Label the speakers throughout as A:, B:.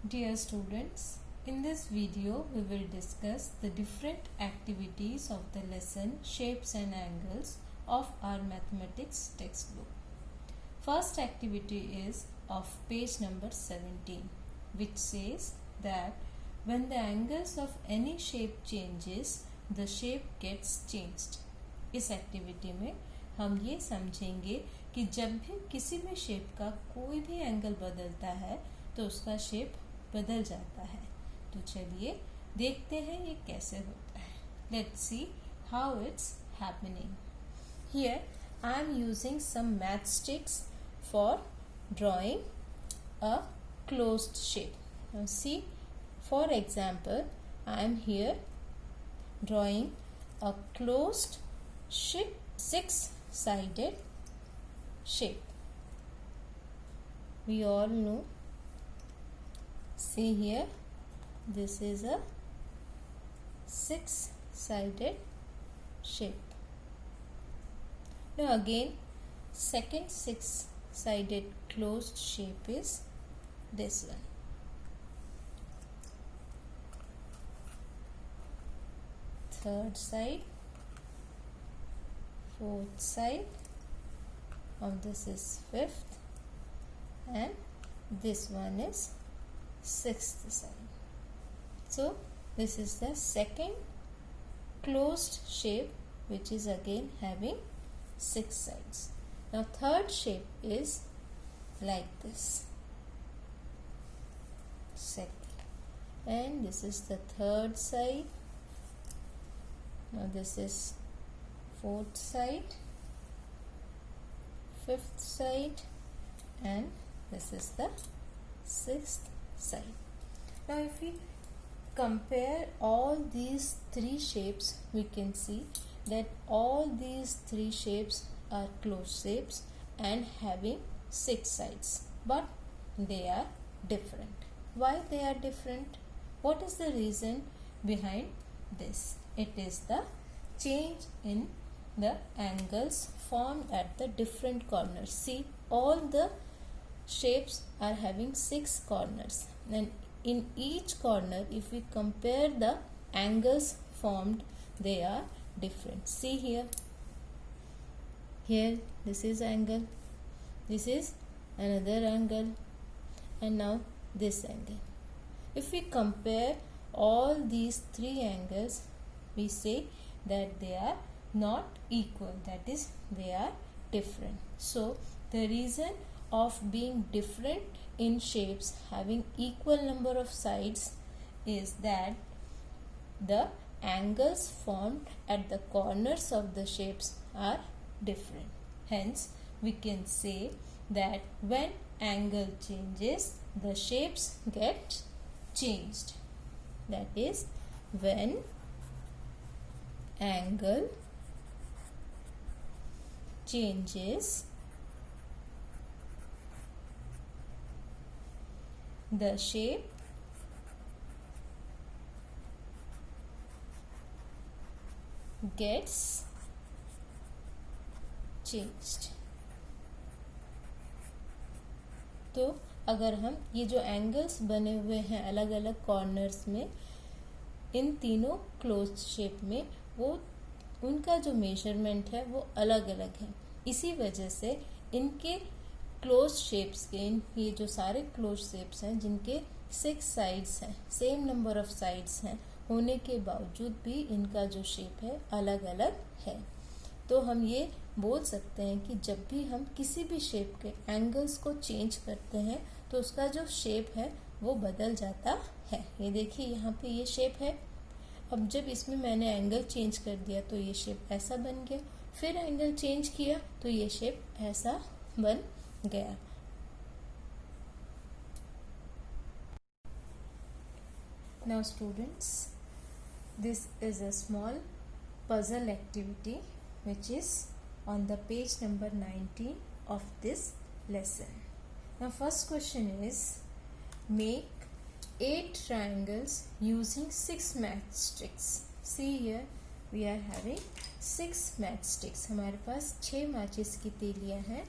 A: Dear students, in this video we will discuss the different activities of the lesson Shapes and Angles of our mathematics textbook. First activity is of page number 17, which says that when the angles of any shape changes, the shape gets changed. इस activity में हम ये समझेंगे कि जब भी किसी भी शेप का कोई भी एंगल बदलता है तो उसका शेप बदल जाता है। तो चलिए देखते हैं ये कैसे होता है। Let's see how it's happening. Here I am using some matchsticks for drawing a closed shape. Now see, for example, I am here drawing a closed six-sided shape. We all know. See here, this is a six-sided shape. Now again, second six-sided closed shape is this one. Third side, fourth side, and this is fifth, and this one is sixth side. So this is the second closed shape, which is again having six sides. Now third shape is like this, second, and this is the third side. Now this is fourth side, fifth side, and this is the sixth side. Now if we compare all these three shapes, we can see that all these three shapes are closed shapes and having six sides, but they are different. Why they are different? What is the reason behind this? It is the change in the angles formed at the different corners. See, all the shapes are having six corners, and in each corner, if we compare the angles formed, they are different. See here, this is angle, this is another angle, and now this angle. If we compare all these three angles, we say that they are not equal, that is, they are different. So the reason of being different in shapes having equal number of sides is that the angles formed at the corners of the shapes are different. Hence we can say that when angle changes, the shapes get changed. That is, when angle changes, the shape gets changed. तो अगर हम ये जो angles बने हुए हैं अलग अलग कॉर्नर्स में, इन तीनों क्लोज्ड शेप में, वो उनका जो मेजरमेंट है वो अलग अलग है। इसी वजह से इनके क्लोज शेप्स के, ये जो सारे क्लोज शेप्स हैं जिनके सिक्स साइड्स हैं, सेम नंबर ऑफ साइड्स हैं, होने के बावजूद भी इनका जो शेप है अलग अलग है। तो हम ये बोल सकते हैं कि जब भी हम किसी भी शेप के एंगल्स को चेंज करते हैं तो उसका जो शेप है वो बदल जाता है। ये देखिए, यहाँ पे ये शेप है, अब जब इसमें मैंने एंगल चेंज कर दिया तो ये शेप ऐसा बन गया, फिर एंगल चेंज किया तो ये शेप ऐसा बन गया। Now students, this is a small puzzle activity which is on the page number 19 of this lesson. Now first question is, make 8 triangles using 6 matchsticks. See here, we are having 6 matchsticks. हमारे पास 6 matches की तीलियां हैं।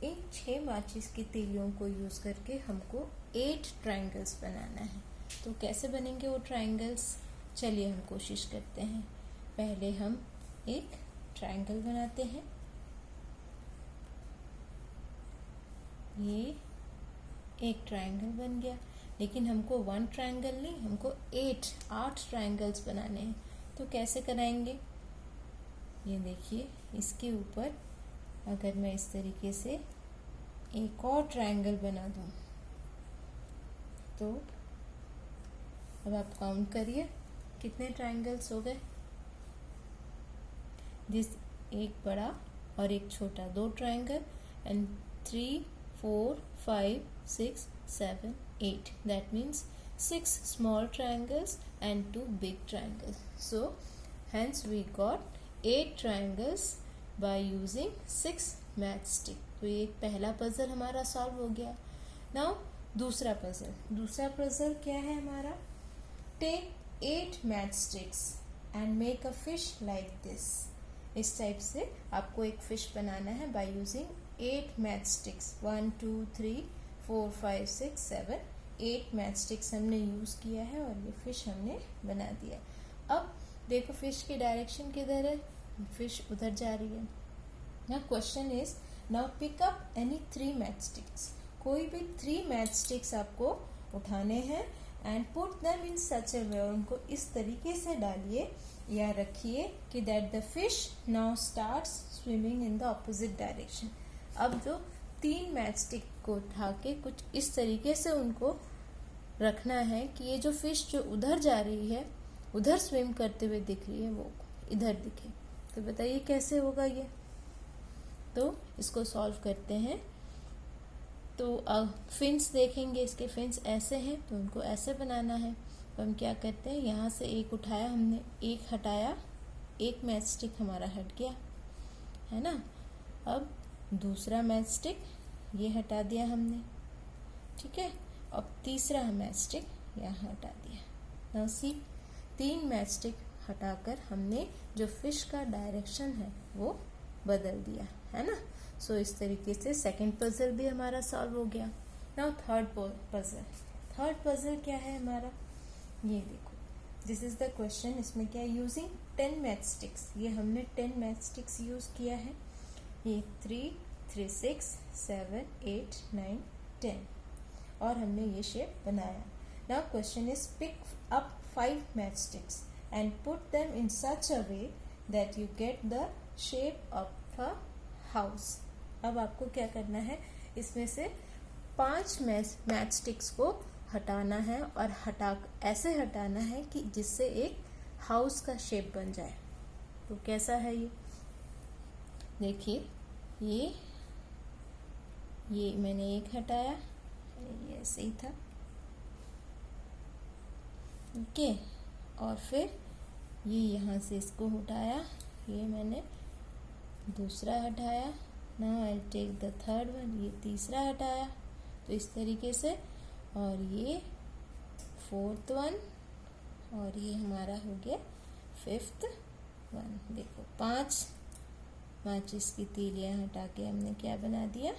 A: इन 6 माचिस की तीलियों को use करके हमको 8 triangles बनाना है। तो कैसे बनेंगे वो ट्रायंगल्स, चलिए हम कोशिश करते हैं। पहले हम एक ट्रायंगल बनाते हैं। ये एक ट्रायंगल बन गया, लेकिन हमको 1 ट्रायंगल नहीं, हमको 8 ट्रायंगल्स बनाने हैं। तो कैसे कराएंगे, ये देखिए, इसके ऊपर अगर मैं इस तरीके से एक और ट्रायंगल बना दूं तो अब आप काउंट करिए कितने ट्रायंगल्स हो गए। दिस एक बड़ा और एक छोटा, 2 triangle, and 3 4 5 6 7 8, that means 6 small triangles and 2 big triangles. So hence we got 8 triangles by using 6 matchstick. तो ये पहला पजल हमारा सॉल्व हो गया। नाउ दूसरा पजल क्या है हमारा, take 8 matchsticks and make a fish like this. इस टाइप से आपको एक फिश बनाना है बाय यूजिंग 8 matchsticks। 1 2 3 4 5 6 7 8 मैचस्टिक्स हमने यूज किया है और ये फिश हमने बना दिया। अब देखो फिश की डायरेक्शन किधर है, फिश उधर जा रही है। Now question is, now pick up any 3 matchsticks. कोई भी 3 मैचस्टिक्स आपको उठाने हैं and put them in such a way, उनको इस तरीके से डालिए या रखिए कि that the fish now starts swimming in the opposite direction. अब जो 3 मैचस्टिक को उठा के कुछ इस तरीके से उनको रखना है कि ये जो फिश जो उधर जा रही है, उधर स्विम करते हुए दिख रही है, वो इधर दिखे। तो बताइए कैसे होगा ये। तो इसको सॉल्व करते हैं। तो अब फिन्स देखेंगे, इसके फिन्स ऐसे हैं तो उनको ऐसे बनाना है। तो हम क्या करते हैं, यहाँ से एक उठाया हमने, एक हटाया, एक मैचस्टिक हमारा हट गया, है ना। अब दूसरा मैचस्टिक ये हटा दिया हमने, ठीक है। अब तीसरा मैचस्टिक यहाँ हटा दिया। नाउ सी, 3 मैचस्टिक हटाकर हमने जो फिश का डायरेक्शन है वो बदल दिया, है ना। सो इस तरीके से सेकंड पजल भी हमारा सॉल्व हो गया। नाउ थर्ड पजल क्या है हमारा, ये देखो, दिस इज द क्वेश्चन। इसमें क्या है, यूजिंग 10 मैचस्टिक्स। ये हमने 10 मैचस्टिक्स यूज किया है। ये 3 3 6 7 8 9 10 और हमने ये शेप बनाया। Now question is, pick up 5 matchsticks and put them in such a way that you get the shape of a house. अब आपको क्या करना है, इसमें से 5 मैचस्टिक्स को हटाना है और ऐसे हटाना है कि जिससे एक हाउस का शेप बन जाए। तो कैसा है ये, देखिए, ये मैंने एक हटाया, ये ऐसे ही था, ओके। और फिर ये यहाँ से इसको हटाया, ये मैंने दूसरा हटाया। Now I take the third one, ये तीसरा हटाया, तो इस तरीके से। और ये 4th वन, और ये हमारा हो गया 5th वन। देखो 5 माचिस की तीलियां हटा के हमने क्या बना दिया,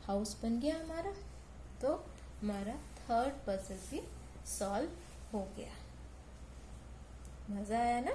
A: हाउस बन गया हमारा। तो हमारा थर्ड पजल भी सॉल्व हो गया। मजा आया ना।